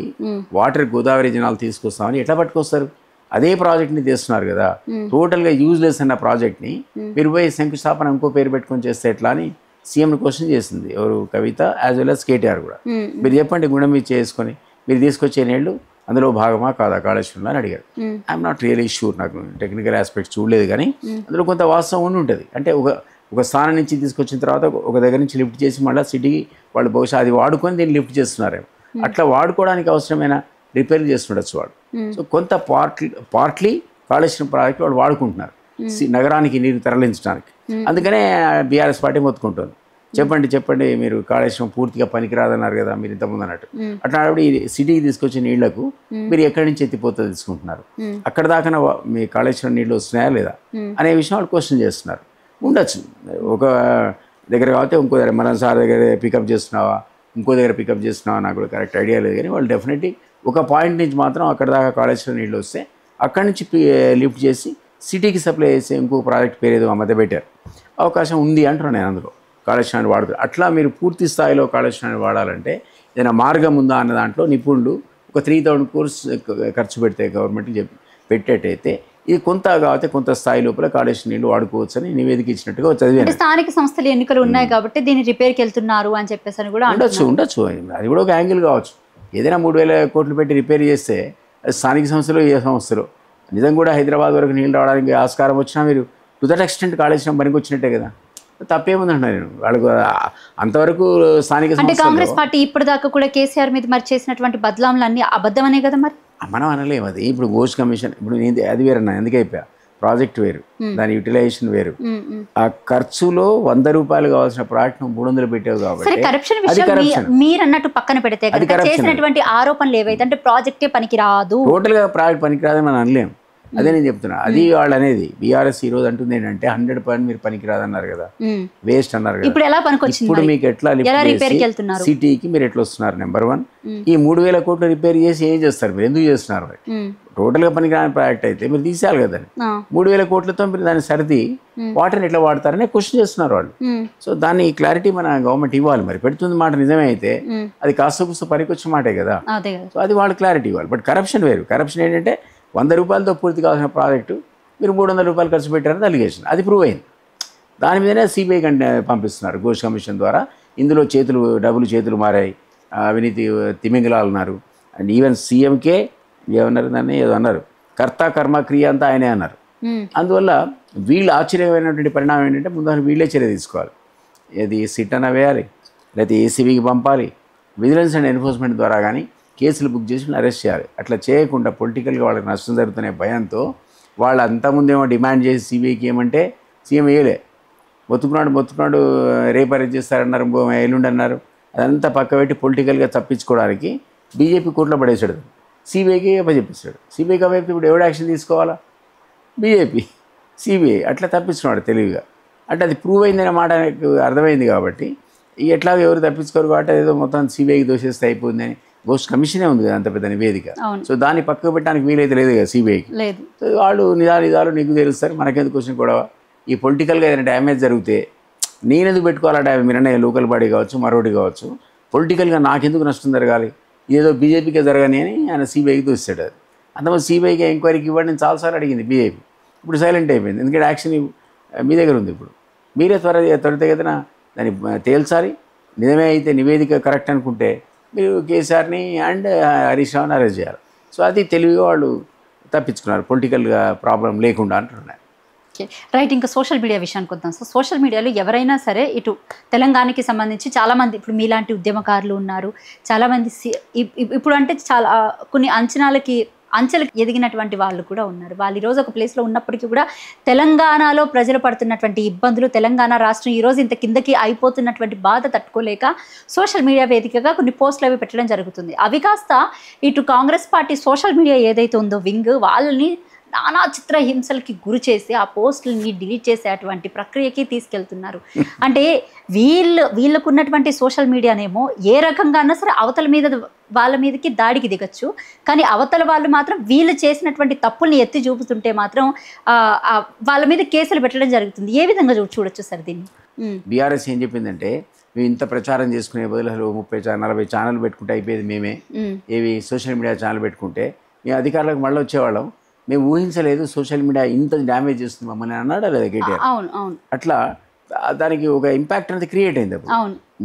వాటర్ గోదావరి జనాలు తీసుకొస్తామని ఎట్లా పట్టుకొస్తారు? అదే ప్రాజెక్ట్ని చేస్తున్నారు కదా, టోటల్గా యూజ్లెస్ అన్న ప్రాజెక్ట్ని మీరు పోయి శంకుస్థాపన ఇంకో పేరు పెట్టుకొని చేస్తే ఎట్లా అని సీఎంని క్వశ్చన్ చేసింది ఎవరు? కవిత, యాజ్ వెల్ యాజ్ కేటీఆర్ కూడా. మీరు చెప్పండి, గుండె మీద చేసుకొని మీరు తీసుకొచ్చే నీళ్లు అందులో భాగమా కాదా కాళేశ్వరంలో అని అడిగారు. ఐఎమ్ నాట్ రియలీ షూర్, నాకు టెక్నికల్ ఆస్పెక్ట్స్ చూడలేదు, కానీ అందులో కొంత వాస్తవం ఉండి ఉంటుంది. అంటే ఒక స్థానం నుంచి తీసుకొచ్చిన తర్వాత ఒక దగ్గర నుంచి లిఫ్ట్ చేసి మళ్ళీ సిటీకి వాళ్ళు బహుశా అది వాడుకొని దీన్ని లిఫ్ట్ చేస్తున్నారేమో. అట్లా వాడుకోవడానికి అవసరమైన రిపేర్లు చేస్తుండొచ్చు వాడు. సో కొంత పార్ట్లీ కాళేశ్వరం ప్రాజెక్ట్ వాళ్ళు వాడుకుంటున్నారు నగరానికి నీరు తరలించడానికి. అందుకనే బీఆర్ఎస్ పార్టీ మొత్తుకుంటుంది. చెప్పండి మీరు కాళేశ్వరం పూర్తిగా పనికిరాదన్నారు కదా మీరు ఇంతకుముందు అన్నట్టు. అట్లాంటి సిటీకి తీసుకొచ్చే నీళ్లకు మీరు ఎక్కడి నుంచి ఎత్తిపోతే తీసుకుంటున్నారు, అక్కడ దాకా మీ కాళేశ్వరం నీళ్ళు వస్తున్నాయా లేదా అనే విషయం వాళ్ళు క్వశ్చన్ చేస్తున్నారు. ఉండొచ్చు ఒక దగ్గర కాబట్టి ఇంకో దగ్గర, మన సార్ దగ్గర పికప్ చేస్తున్నావా, ఇంకో దగ్గర పికప్ చేస్తున్నావా నాకు కూడా కరెక్ట్ ఐడియా లేదు. కానీ వాళ్ళు డెఫినెట్లీ ఒక పాయింట్ నుంచి మాత్రం అక్కడ దాకా కాళేశ్వరం నీళ్ళు వస్తే అక్కడి నుంచి లిఫ్ట్ చేసి సిటీకి సప్లై చేసే ఇంకో ప్రాజెక్ట్ పేరు ఏదో మధ్య పెట్టారు. అవకాశం ఉంది అంటున్నాను నేను. అందులో కాళేశ్వరాన్ని వాడుతారు. అట్లా మీరు పూర్తి స్థాయిలో కాళేశ్వరాన్ని వాడాలంటే ఏదైనా మార్గం ఉందా అన్న దాంట్లో నిపుణులు ఒక 3,000 కోర్స్ ఖర్చు పెడితే గవర్నమెంట్కి పెట్టేటైతే ఇది కొంత కాబట్టి కొంత స్థాయి లోపల కాళేశ్వరం నీళ్ళు వాడుకోవచ్చు అని నివేదిక ఇచ్చినట్టుగా చదివాను. స్థానిక సంస్థలు ఎన్నికలు ఉన్నాయి కాబట్టి దీన్ని రిపేర్కి వెళ్తున్నారు అని చెప్పేసి అని కూడా ఉండొచ్చు. అది కూడా ఒక యాంగిల్ కావచ్చు. ఏదైనా 3,000 కోట్లు పెట్టి రిపేర్ చేస్తే స్థానిక సంస్థలు ఏ సంస్థలు నిజం కూడా హైదరాబాద్ వరకు నీళ్ళు రావడానికి ఆస్కారం వచ్చినా మీరు టు దట్ ఎక్స్టెంట్ కాళేశ్వరం పనికి వచ్చినట్టే కదా. తప్పేముందంటున్నా నేను వాళ్ళకు అంతవరకు స్థానిక అంటే కాంగ్రెస్ పార్టీ ఇప్పటిదాకా కూడా కేసీఆర్ మీద మరి చేసినటువంటి బదలాంలు అన్ని అబద్ధమనే కదా. మరి మనం అనలేము అది. ఇప్పుడు ఘోష్ కమిషన్ ఇప్పుడు అది వేరన్నా, ఎందుకు అయిపోయా, ప్రాజెక్ట్ వేరు, దాని యూటిలైజేషన్ వేరు. ఆ ఖర్చులో 100 రూపాయలు కావాల్సిన ప్రాజెక్ట్ 300 పెట్టావు కాబట్టి కరప్షన్ విషయం మీరు అన్నట్టు పక్కన పెడితే చేసినటువంటి ఆరోపణలు ఏవైతే అంటే ప్రాజెక్టే పనికి రాదు, టోటల్ గా ప్రాజెక్ట్ పనికి రాదని మనం అనలేము. అదే నేను చెప్తున్నా. అది వాళ్ళు అనేది బీఆర్ఎస్ ఈ రోజు అంటుంది ఏంటంటే 100% మీరు పనికిరాదన్నారు కదా, వేస్ట్ అన్నారు కదా. ఇప్పుడు మీకు ఎట్లా సిటీకి మీరు ఎట్లా వస్తున్నారు? నెంబర్ 1, ఈ 3,000 కోట్లు రిపేర్ చేసి ఏం చేస్తారు మీరు? ఎందుకు చేస్తున్నారు? టోటల్ గా పనికిరాని ప్రాజెక్ట్ అయితే మీరు తీసేయాలి కదా. 3,000 కోట్లతో మీరు దాన్ని సరిది వాటర్ని ఎట్లా వాడతారనే క్వశ్చన్ చేస్తున్నారు వాళ్ళు. సో దాన్ని క్లారిటీ మన గవర్నమెంట్ ఇవ్వాలి. మరి పెడుతుంది మాట నిజమే అయితే అది కాస్త కూస్త పనికొచ్చే మాటే కదా. సో అది వాళ్ళు క్లారిటీ ఇవ్వాలి. బట్ కరప్షన్ వేరు. కరప్షన్ ఏంటంటే 100 రూపాయలతో పూర్తి కావాల్సిన ప్రాజెక్టు మీరు 300 రూపాయలు ఖర్చు పెట్టారని అలిగేషన్. అది ప్రూవ్ అయింది. దాని మీదనే సిబిఐ కంటే పంపిస్తున్నారు ఘోష్ కమిషన్ ద్వారా. ఇందులో డబ్బులు చేతులు మారాయి, అవినీతి తిమింగలాలు అండ్ ఈవెన్ సీఎంకే ఏమన్నారు దాన్ని ఏదో అన్నారు, కర్త కర్మ క్రియ అంతా ఆయనే అన్నారు. అందువల్ల వీళ్ళు ఆశ్చర్యమైనటువంటి పరిణామం ఏంటంటే ముందు వీళ్ళే చర్య తీసుకోవాలి. ఏది సిట్ అన్న వేయాలి, లేకపోతే ఏసీబీకి పంపాలి, విజిలెన్స్ అండ్ ఎన్ఫోర్స్మెంట్ ద్వారా కానీ కేసులు బుక్ చేసి అరెస్ట్ చేయాలి. అట్లా చేయకుండా పొలిటికల్గా వాళ్ళకి నష్టం జరుగుతున్న భయంతో వాళ్ళు అంతకుముందేమో డిమాండ్ చేసి సిబిఐకి ఏమంటే సీఎం వేయలే, మొత్తుకున్నాడు రేపు అరెస్ట్ చేస్తారన్నారు, ఎల్లుండి అన్నారు. అదంతా పక్కబెట్టి పొలిటికల్గా తప్పించుకోవడానికి బీజేపీ కోర్టులో పడేసాడు, సిబిఐకి అప్పచెప్పిస్తాడు. సిబిఐకి అప్పచెప్తే ఇప్పుడు ఎవడు యాక్షన్ తీసుకోవాలా? BJP, CBI. అట్లా తప్పించుకున్నాడు తెలివిగా. అంటే అది ప్రూవ్ అయిందనే మాట నాకు అర్థమైంది కాబట్టి ఎట్లాగో ఎవరు తప్పించుకోరు కాబట్టి ఏదో మొత్తం సిబిఐకి దోషేస్తే అయిపోయిందని గోస్ట్ కమిషనే ఉంది కదా అంత పెద్ద నివేదిక. సో దాన్ని పక్కకు పెట్టడానికి వీలైతే లేదు కదా సిబిఐకి. సో వాళ్ళు నిదాలు నీకు తెలుస్తారు, మనకెందుకు క్వశ్చన్ కూడా. ఈ పొలిటికల్గా ఏదైనా డ్యామేజ్ జరిగితే నేనెందుకు పెట్టుకోవాలంటే మీరన్నా లోకల్ బాడీ కావచ్చు మరోటి కావచ్చు, పొలిటికల్గా నాకెందుకు నష్టం జరగాలి, ఇదేదో బీజేపీకే జరగని అని ఆయన సిబిఐకి దోస్తాడు. అది అంతమంది సిబిఐకి ఎంక్వైరీకి ఇవ్వండి నేను చాలాసార్లు అడిగింది బీజేపీ. ఇప్పుడు సైలెంట్ అయిపోయింది, ఎందుకంటే యాక్షన్ మీ దగ్గర ఉంది. ఇప్పుడు మీరే త్వరితగతిన దాన్ని తేల్చాలి. నిజమే అయితే నివేదిక కరెక్ట్ అనుకుంటే మీరు కేసీఆర్ని అండ్ హరీష్ రావుని అరెస్ట్ చేయాలి. సో అది తెలివిగా వాళ్ళు తప్పించుకున్నారు పొలిటికల్గా ప్రాబ్లం లేకుండా అంటున్నారు. రైట్. ఇంకా సోషల్ మీడియా విషయానికి వద్దాం. సో సోషల్ మీడియాలో ఎవరైనా సరే ఇటు తెలంగాణకి సంబంధించి చాలామంది ఇప్పుడు మీలాంటి ఉద్యమకారులు ఉన్నారు, చాలామంది ఇప్పుడు అంటే చాలా కొన్ని అంచెలకు ఎదిగినటువంటి వాళ్ళు కూడా ఉన్నారు. వాళ్ళు ఈరోజు ఒక ప్లేస్లో ఉన్నప్పటికీ కూడా తెలంగాణలో ప్రజలు పడుతున్నటువంటి ఇబ్బందులు, తెలంగాణ రాష్ట్రం ఈరోజు ఇంత కిందకి అయిపోతున్నటువంటి బాధ తట్టుకోలేక సోషల్ మీడియా వేదికగా కొన్ని పోస్టులు అవి పెట్టడం జరుగుతుంది. అవి కాస్త ఇటు కాంగ్రెస్ పార్టీ సోషల్ మీడియా ఏదైతే ఉందో వింగ్, వాళ్ళని నానా చిత్రహింసలకి గురి చేసి ఆ పోస్టులని డిలీట్ చేసేటువంటి ప్రక్రియకి తీసుకెళ్తున్నారు. అంటే వీళ్ళకు ఉన్నటువంటి సోషల్ మీడియానేమో ఏ రకంగా అన్నా సరే అవతల మీద వాళ్ళ మీదకి దాడికి దిగచ్చు, కానీ అవతల వాళ్ళు మాత్రం వీళ్ళు చేసినటువంటి తప్పుల్ని ఎత్తి చూపుతుంటే మాత్రం వాళ్ళ మీద కేసులు పెట్టడం జరుగుతుంది. ఏ విధంగా చూడొచ్చు సార్ దీన్ని? బీఆర్ఎస్ ఏం చెప్పిందంటే మేము ఇంత ప్రచారం చేసుకునే బదులు 30-40 ఛానల్ పెట్టుకుంటే అయిపోయేది, మేమే ఏవి సోషల్ మీడియా ఛానల్ పెట్టుకుంటే మేము అధికారులకు మళ్ళీ వచ్చేవాళ్ళం, మేము ఊహించలేదు సోషల్ మీడియా ఇంత డ్యామేజ్ చేస్తుంది మమ్మల్ని అన్నాడు లేదా కేటీఆర్. అట్లా దానికి ఒక ఇంపాక్ట్ అనేది క్రియేట్ అయింది. అప్పుడు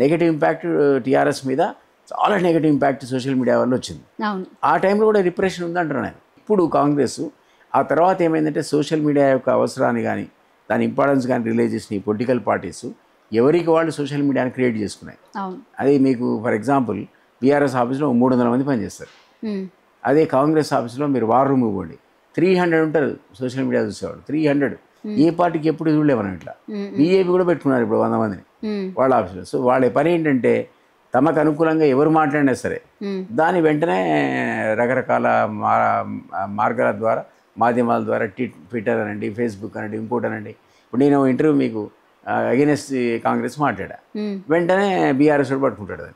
నెగటివ్ ఇంపాక్ట్ టీఆర్ఎస్ మీద చాలా నెగటివ్ ఇంపాక్ట్ సోషల్ మీడియా వల్ల వచ్చింది. ఆ టైంలో కూడా రిప్రెషన్ ఉందంటున్నాను నేను. ఇప్పుడు కాంగ్రెస్ ఆ తర్వాత ఏమైందంటే సోషల్ మీడియా యొక్క అవసరాన్ని కానీ దాని ఇంపార్టెన్స్ కానీ రిలీజ్ చేసిన ఈ పొలిటికల్ పార్టీస్ ఎవరికి వాళ్ళు సోషల్ మీడియాని క్రియేట్ చేసుకున్నాయి. అది మీకు ఫర్ ఎగ్జాంపుల్ బీఆర్ఎస్ ఆఫీస్లో 300 మంది పనిచేస్తారు. అదే కాంగ్రెస్ ఆఫీస్లో మీరు వార్ రూమ్ ఇవ్వండి, 300 ఉంటారు సోషల్ మీడియా చూసేవాళ్ళు. 300 ఏ పార్టీకి ఎప్పుడు చూడలే మనం ఇట్లా. బీజేపీ కూడా పెట్టుకున్నారు ఇప్పుడు 100 మందిని వాళ్ళ ఆఫీస్లో. సో వాళ్ళ పని ఏంటంటే తమకు అనుకూలంగా ఎవరు మాట్లాడినా సరే దాని వెంటనే రకరకాల మార్గాల ద్వారా మాధ్యమాల ద్వారా ట్విట్టర్ అనండి, ఫేస్బుక్ అనండి, ఇంకోటి అనండి. ఇప్పుడు నేను ఇంటర్వ్యూ మీకు అగైనెస్ట్ కాంగ్రెస్ మాట్లాడా, వెంటనే బీఆర్ఎస్ పట్టుకుంటాడు,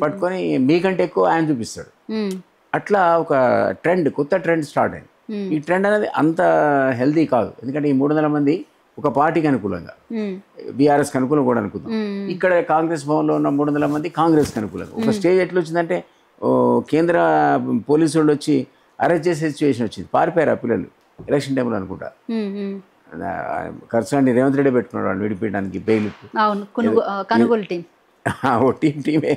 పట్టుకొని మీకంటే ఎక్కువ ఆయన చూపిస్తాడు. అట్లా ఒక ట్రెండ్, కొత్త ట్రెండ్ స్టార్ట్ అయింది. ఈ ట్రెండ్ అనేది అంత హెల్తీ కాదు, ఎందుకంటే ఈ 300 మంది ఒక పార్టీకి అనుకూలంగా, బీఆర్ఎస్కి అనుకూలంగా కూడా అనుకుందాం. ఇక్కడ కాంగ్రెస్ భవన్లో ఉన్న 300 మంది కాంగ్రెస్కి అనుకూలంగా. ఒక స్టేజ్ ఎట్లా వచ్చిందంటే కేంద్ర పోలీసు వాళ్ళు వచ్చి అరెస్ట్ చేసే సిచ్యువేషన్ వచ్చింది. పారిపోయారు ఆ పిల్లలు ఎలక్షన్ టైంలో అనుకుంటా. ఖర్చు రేవంత్ రెడ్డి పెట్టుకున్నాడు వాళ్ళు విడిపించడానికి బెయిల్. ఓ టీమే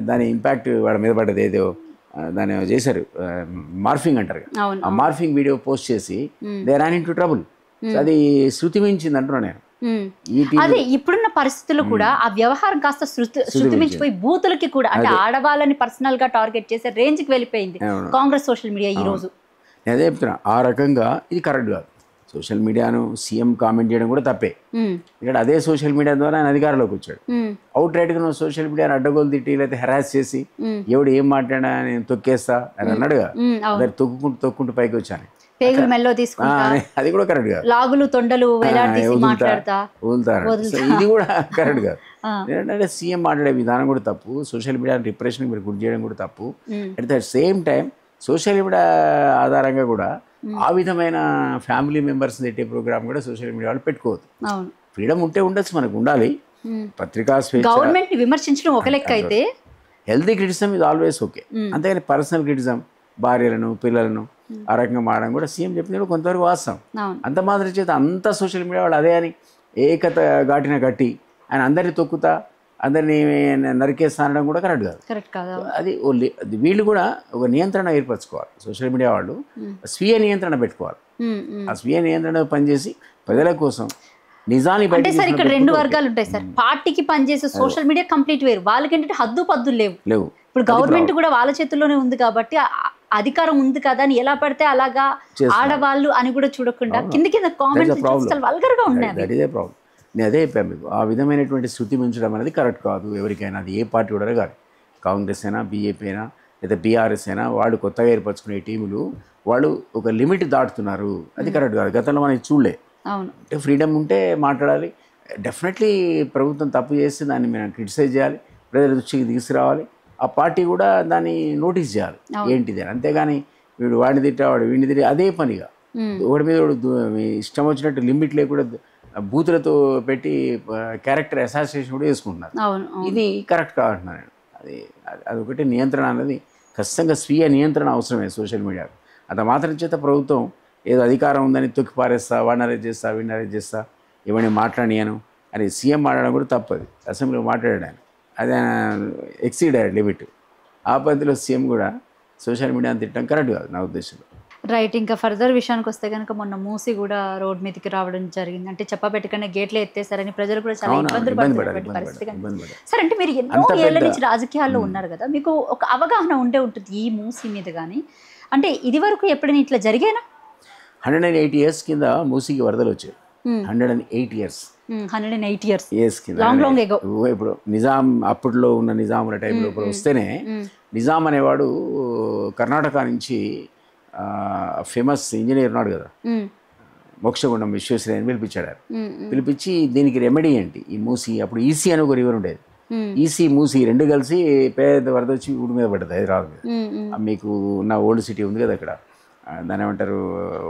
దాని ఇంపాక్ట్ వాడి మీద పడ్డది. ఏదో దాన్ని చేశారు, మార్ఫింగ్ అంటారు. ఆ మార్ఫింగ్ వీడియో పోస్ట్ చేసి they ran into trouble. అది శృతి మించింది అంటున్నాను నేను. అదే ఇప్పుడున్న పరిస్థితుల్లో కూడా ఆ వ్యవహారం కాస్త శృతి మించిపోయి బూతులకి కూడా, అంటే ఆడవాళ్ళని పర్సనల్ గా టార్గెట్ చేసే రేంజ్ కి వెళ్ళిపోయింది కాంగ్రెస్ సోషల్ మీడియా ఈ రోజు. నేను అదే చెప్తున్నా, ఆ రకంగా ఇది కరెక్ట్ కాదు. సోషల్ మీడియాను సీఎం కామెంట్ చేయడం కూడా తప్పే. ఇక్కడ అదే సోషల్ మీడియా ద్వారా ఆయన అధికారంలోకి వచ్చాడు. అవుట్ రైట్గా నువ్వు సోషల్ మీడియాను అడ్డగోలు తిట్టి లేకపోతే హెరాస్ చేసి ఎవడు ఏం మాట్లాడా నేను తొక్కేస్తా అని అన్నాడుగా, తొక్కుంటూ పైకి వచ్చాను. అది కూడా కరెక్ట్ కాదు. లాగులు తొండలు వదులుతారు, ఇది కూడా కరెక్ట్ కాదు. ఏంటంటే సీఎం మాట్లాడే విధానం కూడా తప్పు, సోషల్ మీడియా రిప్రెషన్ మీరు గుర్తు చేయడం కూడా తప్పు. At the same time social media ఆధారంగా కూడా ఆ విధమైన ఫ్యామిలీ మెంబర్స్ పెట్టే ప్రోగ్రామ్ కూడా సోషల్ మీడియా వాళ్ళు పెట్టుకోవద్దు. ఫ్రీడమ్ ఉంటే ఉండొచ్చు, మనకు ఉండాలి. పత్రికా స్వేచ్ఛ, గవర్నమెంట్ విమర్శించడం ఒక లెక్క అయితే హెల్తీ క్రిటిసిజం ఇది ఆల్వేస్ ఓకే. అంతేగాని పర్సనల్ క్రిటిసిజం, భార్యలను పిల్లలను ఆ రకంగా మాడడం కూడా సీఎం చెప్పినప్పుడు కొంతవరకు వాస్తవం. అంత మాత్రం చేత అంత సోషల్ మీడియా వాళ్ళు అదే అని ఏకత ఘాటిన కట్టి ఆయన అందరినీ తొక్కుతా అందరినీ నరికేస్తా అనడం కూడా కరెక్ట్ కాదు. అది వీళ్ళు కూడా ఒక నియంత్రణ ఏర్పరచుకోవాలి. సోషల్ మీడియా వాళ్ళు స్వీయ నియంత్రణ పెట్టుకోవాలి. ఆ స్వీయ నియంత్రణ పనిచేసి ప్రజల కోసం నిజాన్ని అంటే సార్ ఇక్కడ రెండు వర్గాలు ఉంటాయి సార్. పార్టీకి పనిచేసే సోషల్ మీడియా కంప్లీట్ వేరు. వాళ్ళకి ఏంటంటే హద్దు పద్దులు లేవు. ఇప్పుడు గవర్నమెంట్ కూడా వాళ్ళ చేతుల్లోనే ఉంది కాబట్టి అధికారం ఉంది కదా అని ఎలా పడితే అలాగా ఆడవాళ్ళు అని కూడా చూడకుండా కింద కామెంట్స్ వల్గర్గా ఉన్నాయి. That is a problem. నేను అదే చెప్పాను మీకు. ఆ విధమైనటువంటి శృతి మించడం అనేది కరెక్ట్ కాదు ఎవరికైనా. అది ఏ పార్టీ కూడా కాదు. కాంగ్రెస్ అయినా, బీజేపీ అయినా, లేదా బీఆర్ఎస్ అయినా, వాళ్ళు కొత్తగా ఏర్పరచుకునే టీములు వాళ్ళు ఒక లిమిట్ దాటుతున్నారు. అది కరెక్ట్ కాదు. గతంలో మనకి చూడలే. అంటే ఫ్రీడమ్ ఉంటే మాట్లాడాలి. డెఫినెట్లీ ప్రభుత్వం తప్పు చేస్తే దాన్ని మనం క్రిటిసైజ్ చేయాలి, ప్రజల దృష్టికి తీసుకురావాలి. ఆ పార్టీ కూడా దాన్ని నోటీస్ చేయాలి ఏంటిది అని. అంతేగాని వీడు వాడిని తిట్టా, వాడు వీడిని తిట్టి అదే పనిగా ఒకటి మీద ఇష్టం వచ్చినట్టు లిమిట్ లేకుండా బూతులతో పెట్టి క్యారెక్టర్ అసాసినేషన్ కూడా చేసుకుంటున్నారు. ఇది కరెక్ట్ కాదంటున్నాను నేను. అదొకటి నియంత్రణ అనేది ఖచ్చితంగా స్వీయ నియంత్రణ అవసరమే సోషల్ మీడియాకు. అంత మాత్రం చేత ప్రభుత్వం ఏదో అధికారం ఉందని తొక్కి పారేస్తా, వాడిని అరెస్ట్ చేస్తా, వీడిని అరెస్ట్ చేస్తా, ఇవన్నీ మాట్లాడియాను అని సీఎం మాట్లాడడం కూడా తప్పది. అసెంబ్లీలో మాట్లాడాడు ఆయన. అది ఎక్సీడ్ అయ్యాడు లిమిట్. ఆ పద్ధతిలో సీఎం కూడా సోషల్ మీడియాని తిట్టడం కరెక్ట్ కాదు నా ఉద్దేశంలో. రైట్. ఇంకా ఫర్దర్ విషయానికి వస్తే కనుక మొన్న మూసి కూడా రోడ్ మీదకి రావడం జరిగింది. అంటే చెప్పబెట్టకనే గేట్లు ఎత్తేసారని ప్రజలు కూడా చాలా ఇబ్బందులు పడుతున్నటువంటి పరిస్థితి. సార్ అంటే మీరు ఎన్నో ఏళ్ల నుంచి రాజకీయాల్లో ఉన్నారు కదా, మీకు ఒక అవగాహన ఉంటుంది ఈ మూసి మీద. కానీ అంటే ఇది వరకు ఎప్పుడైనా ఇట్లా జరిగేనా? 108 years కింద మూసికి వరదలు వచ్చాయి. 108 years కింద. ఇప్పుడు నిజాం అప్పట్లో ఉన్న నిజాముల టైంలో వస్తేనే నిజాం అనేవాడు కర్ణాటక నుంచి ఫేమస్ ఇంజనీర్ ఉన్నాడు కదా, మోక్షగుండం విశ్వేశ్వరయ్య అని పిలిపించాడు. పిలిపించి దీనికి రెమెడీ ఏంటి, ఈ మూసి అప్పుడు ఈసీ అని ఒక రివర్ ఉండేది, ఈసీ మూసి రెండు కలిసి పేద వరద వచ్చి ఊడి మీద పడ్డది హైదరాబాద్ మీద. మీకు ఉన్న ఓల్డ్ సిటీ ఉంది కదా అక్కడ, దాని ఏమంటారు,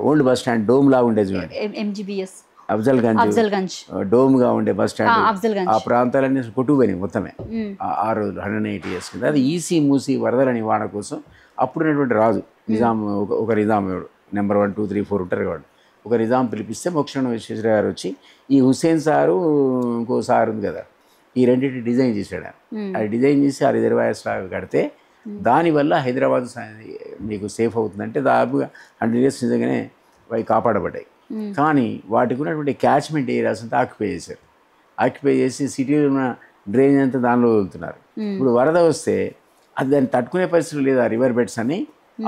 ఓల్డ్ బస్ స్టాండ్ డోమ్ లా ఉండేది చూడండి, అఫ్జల్గంజ్ డోమ్గా ఉండే బస్ స్టాండ్, ఆ ప్రాంతాలన్నీ కొట్టుకుపోయినాయి మొత్తమే ఆ రోజు 108 years కింద. అది ఈసీ మూసి వరదల నివారణ కోసం అప్పుడున్నటువంటి రాజు నిజాం, ఒక నిజాం నెంబర్ 1, 2, 3, 4 ఉంటారు కాబట్టి ఒక నిజాం పిలిపిస్తే మోక్షగుండం విశ్వేశ్వరయ్య గారు వచ్చి ఈ హుస్సేన్ సారు ఇంకో సార్ ఉంది కదా, ఈ రెండింటి డిజైన్ చేశాడు. అది డిజైన్ చేసి ఆ రిజర్వాయర్స్ లాగా కడితే దానివల్ల హైదరాబాద్ మీకు సేఫ్ అవుతుందంటే దాదాపుగా 100 years నిజంగానే అవి కాపాడబడ్డాయి. కానీ వాటికి ఉన్నటువంటి క్యాచ్మెంట్ ఏరియాస్ అంతా ఆక్యుపై చేశారు. ఆక్యుపై చేసి సిటీలో ఉన్న డ్రైనేజ్ అంతా దానిలో వదులుతున్నారు. ఇప్పుడు వరద వస్తే అది దాన్ని తట్టుకునే పరిస్థితి లేదు. ఆ రివర్ బెడ్స్ అని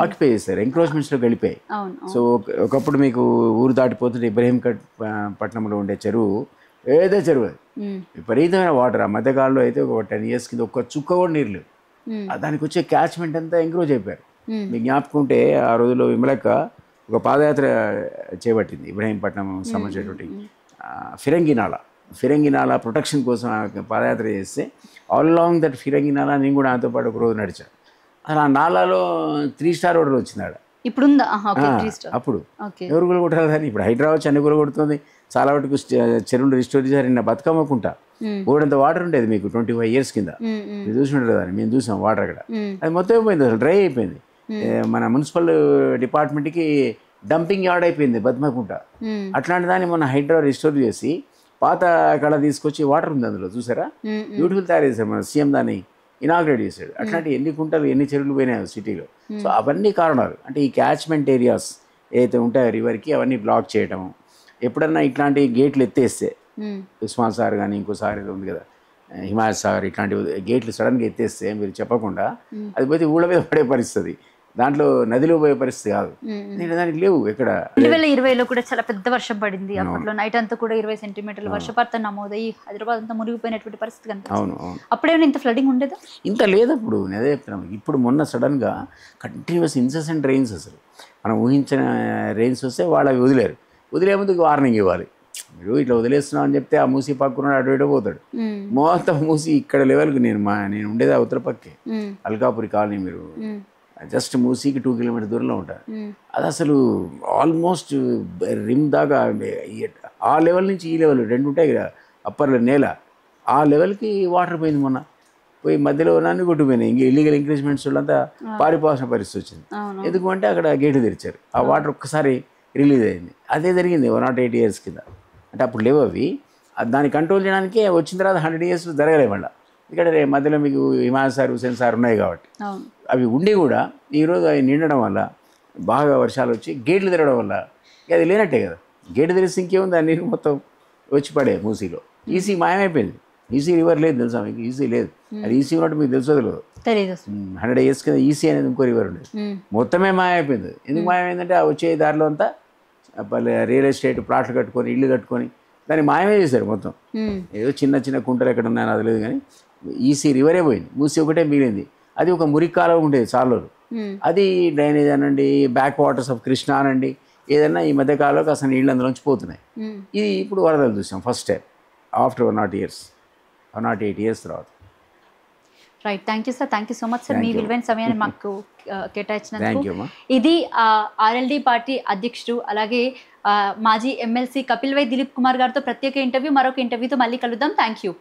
ఆక్యుపై చేశారు, ఎంక్రోచ్మెంట్స్లో గడిపాయి. సో ఒకప్పుడు మీకు ఊరు దాటిపోతుంటే ఇబ్రహీంఘట్ పట్టణంలో ఉండే చెరువు ఏదో చెరువు, అది విపరీతమైన వాటర్. ఆ మధ్యకాలంలో అయితే ఒక 10 years కింద ఒక్క చుక్క కూడా నీరు లేవు. దానికి వచ్చే క్యాచ్మెంట్ అంతా ఎంక్రోచ్ అయిపోయారు. మీకు జ్ఞాపకం ఉంటే ఆ రోజుల్లో విమలక్క ఒక పాదయాత్ర చేపట్టింది ఇబ్రహీంపట్నం సంబంధించినటువంటి ఫిరంగి నాలా ప్రొటెక్షన్ కోసం పాదయాత్ర చేస్తే ఆల్ అలాంగ్ దట్ ఫిరంగి నాలా నేను కూడా ఆయనతో పాటు ఒక రోజు నడిచాను. అసలు ఆ నాలాలో 3 star హోటల్ వచ్చింది ఆడ. ఇప్పుడు అప్పుడు ఎవరు కూడా కొట్టాలి కానీ ఇప్పుడు హైదరాబాద్ అన్ని కూడా కొడుతుంది. చాలా వరకు చెరువులు రిస్టోర్ చేశారు. నిన్న బతుకమ్మకుంటా ఓడంత వాటర్ ఉండేది మీకు 25 years కింద. మీరు చూసినట్టు కదా, మేము చూసాం వాటర్ అక్కడ. అది మొత్తం అయిపోయింది, అసలు డ్రై అయిపోయింది. మన మున్సిపల్ డిపార్ట్మెంట్కి డంపింగ్ యార్డ్ అయిపోయింది బతుకమ్మకుంట. అట్లాంటి దాన్ని మన హైదరాబాద్ రిస్టోర్ చేసి పాత కళ తీసుకొచ్చి వాటర్ ఉంది అందులో చూసారా, బ్యూటిఫుల్ తయారు చేశారు. మన సీఎం దాన్ని ఇనాగ్రేట్ చేశాడు. అట్లాంటి ఎన్ని కుంటలు ఎన్ని చెరువులు పోయినాయి సిటీలో. సో అవన్నీ కారణాలు. అంటే ఈ క్యాచ్మెంట్ ఏరియాస్ ఏదైతే ఉంటాయో రివర్కి అవన్నీ బ్లాక్ చేయటం. ఎప్పుడన్నా ఇట్లాంటి గేట్లు ఎత్తేస్తే, ఉస్మాన్ సార్ కానీ ఇంకోసారి ఏదో ఉంది కదా హిమాయత్ సాగర్, ఇట్లాంటి గేట్లు సడన్గా ఎత్తేస్తే మీరు చెప్పకుండా అది పోతే ఊళ్ళ మీద పడే పరిస్థితి, దాంట్లో నదిలో పోయే పరిస్థితి కాదు. దానికి లేవు ఎక్కడ. 2020లో కూడా చాలా పెద్ద వర్షం పడింది. అప్పట్లో నైట్ అంతా కూడా 20 centimeters వర్షపాతం నమోదయ్యి హైదరాబాద్ అంతా మునిగిపోయినటువంటి పరిస్థితి కనిపిస్తుంది. అప్పుడేమైనా ఇంత ఫ్లడింగ్ ఉండేదా? ఇంత లేదు అప్పుడు. నేను అదే చెప్తున్నాను. ఇప్పుడు మొన్న సడన్గా కంటిన్యూస్ ఇన్సెసెంట్ రెయిన్స్, అసలు మనం ఊహించిన రెయిన్స్ వస్తే వాళ్ళు అవి వదిలే ముందుకు వార్నింగ్ ఇవ్వాలి. మీరు ఇట్లా వదిలేస్తున్నాం అని చెప్తే ఆ మూసి పక్కన అటు ఇటు పోతాడు. మొత్తం మూసి ఇక్కడ లెవెల్కి నేను ఉండేది అవతల పక్కే అల్కాపురి కాలనీ. మీరు జస్ట్ మూసీకి 2 kilometers దూరంలో ఉంటారు. అది అసలు ఆల్మోస్ట్ రిమ్ దాకా ఆ లెవెల్ నుంచి ఈ లెవెల్ 2 ఉంటాయి కదా అప్పర్ నేల, ఆ లెవెల్కి వాటర్ పోయింది. మొన్న పోయి మధ్యలో అన్నీ కొట్టుకుపోయినాయి. ఇంక ఇల్లీగల్ ఎంకరేజ్మెంట్స్ వాళ్ళంతా పారిపోవాల్సిన పరిస్థితి వచ్చింది. ఎందుకంటే అక్కడ గేటు తెరిచారు, ఆ వాటర్ ఒక్కసారి రిలీజ్ అయింది. అదే జరిగింది 108 years కింద. అంటే అప్పుడు లేవు అవి. దాన్ని కంట్రోల్ చేయడానికి వచ్చిన తర్వాత 100 years జరగలేదు. మళ్ళీ ఇక్కడ మధ్యలో మీకు హిమాయత్ సార్, హుసేన్ సార్ ఉన్నాయి కాబట్టి అవును. అవి ఉండి కూడా ఈరోజు అవి నిండడం వల్ల బాగా వర్షాలు వచ్చి గేట్లు తెరవడం వల్ల ఇక అది లేనట్టే కదా. గేటు తెరిస్తే ఇంకేముంది, ఆ నీరు మొత్తం వచ్చి పడే మూసీలో. ఈసీ మాయమైపోయింది. ఈసీ రివర్ లేదు తెలుసా మీకు? ఈసీ లేదు. అది ఈసీ ఉన్నట్టు మీకు తెలుసో తెలియదు. 100 years కింద ఈసీ అనేది ఇంకో రివర్ ఉండేది, మొత్తమే మాయమైపోయింది. ఎందుకు మాయమైందంటే ఆ వచ్చే దారిలో అంతా రియల్ ఎస్టేట్ ప్లాట్లు కట్టుకొని ఇల్లు కట్టుకొని దాన్ని మాయమే చేశారు మొత్తం. ఏదో చిన్న చిన్న కుంటలు ఎక్కడ ఉన్నాయని అది లేదు, కానీ ఈసీ రివరే పోయింది, మూసి ఒకటే మిగిలింది. అది ఒక మురికాలం ఉండేది చాలూరు, అది డ్రైనేజ్ అనండి, బ్యాక్ వాటర్స్ ఆఫ్ కృష్ణ అనండి, ఏదన్నా ఈ మధ్య కాలంలో అసలు నీళ్ళు అందులోంచి పోతున్నాయి. ఇది ఇప్పుడు వరదలు చూసాం ఫస్ట్ టైం ఆఫ్టర్ 108 years తర్వాత. Right, thank you sir, thank you so much sir, మీ విలువైన సమయాన్ని మాకు కేటాయించినందుకు. you, ఇది ఆర్ఎల్డి పార్టీ అధ్యక్షుడు అలాగే మాజీ ఎమ్మెల్సీ కపిల్ వై దిలీప్ కుమార్ గారితో ప్రత్యేక ఇంటర్వ్యూ. మరొక ఇంటర్వ్యూతో మళ్ళీ కలుద్దాం. Thank you.